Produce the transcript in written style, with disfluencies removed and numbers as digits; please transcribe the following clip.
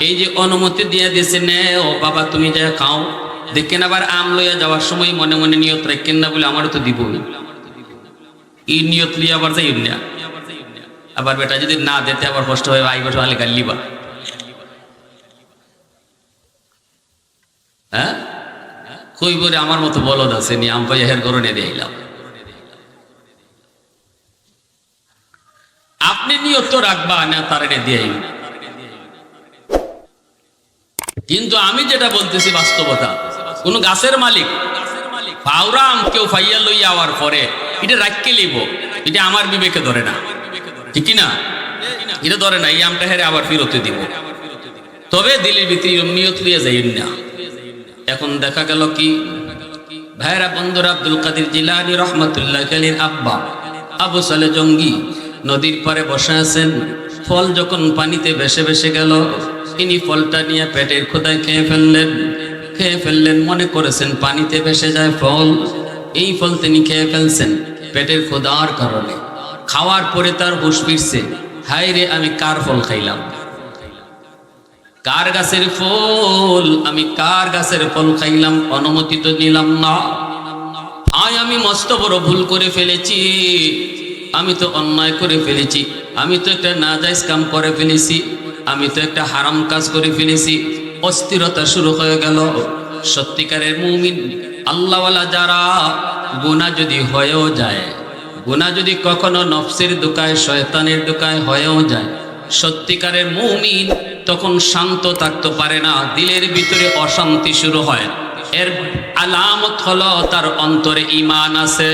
এই যে অনুমতি দিয়ে দিয়েছে নে ও বাবা তুমি যা খাও, দেখেন আবার আম লইয়া যাওয়ার সময় মনে মনে নিয়ত রাখেন না বলে আমারও তো দিব, এই নিয়ত লিয়ে আবার যাই না। আবার বেটা যদি না দিতে আবার কষ্ট হয়, ভাই বসে আলে গাল্লিবা। হ্যাঁ কই বলে আমার মতো বলদ আছে নি আম পাই হের গরনে দিলাম। আপনি নিয়ত তো রাখবা না তার দিয়ে, কিন্তু আমি যেটা বলতেছি বাস্তবতা। কোন গাছের মালিক ফাউরাম কেউ ফাইয়া লইয়া যাওয়ার পরে এটা রাখকে লিব, এটা আমার বিবেকে ধরে না, ঠিক কি না? এটা ধরে না, এই আমটা হেরে আবার ফিরতে দিব। তবে দিলের ভিতরে নিয়ত লিয়ে যাই না। এখন দেখা গেল কি ভাইরা বন্ধুরা, আব্দুল কাদের জিলানী রহমতুল্লাহ আলাইহির আব্বা আবু সালে জঙ্গি নদীর পারে বসে আছেন। ফল যখন পানিতে ভেসে ভেসে গেল, ইনি ফলটা নিয়ে পেটের ক্ষুধায় খেয়ে ফেললেন। মনে করেছেন পানিতে ভেসে যায় ফল, এই ফল তিনি খেয়ে ফেলছেন পেটের ক্ষুধার কারণে। খাওয়ার পরে তার হুঁশ ফিরছে, হায় রে আমি কার ফল খাইলাম, কার গাছের ফল, আমি কার গাছের ফল খাইলাম, অনুমতি তো নিলাম না। আয় আমি মস্ত বড় ভুল করে ফেলেছি, আমি তো অন্যায় করে ফেলেছি, আমি তো একটা নাজায়েজ কাম করে ফেলেছি, আমি তো একটা হারাম কাজ করে ফেলেছি। অস্থিরতা শুরু হয়ে গেল। সত্যিকারের মুমিন আল্লাহওয়ালা যারা, গুনাহ যদি হয়েও যায়, গুনাহ যদি কখনো নফসের দোকায় শয়তানের দোকায় হয়েও যায়, সত্যিকারের মুমিন তখন শান্ত থাকতে পারে না, দিলের ভিতরে অশান্তি শুরু হয়। এর আলামত হলো তার অন্তরে ঈমান আছে।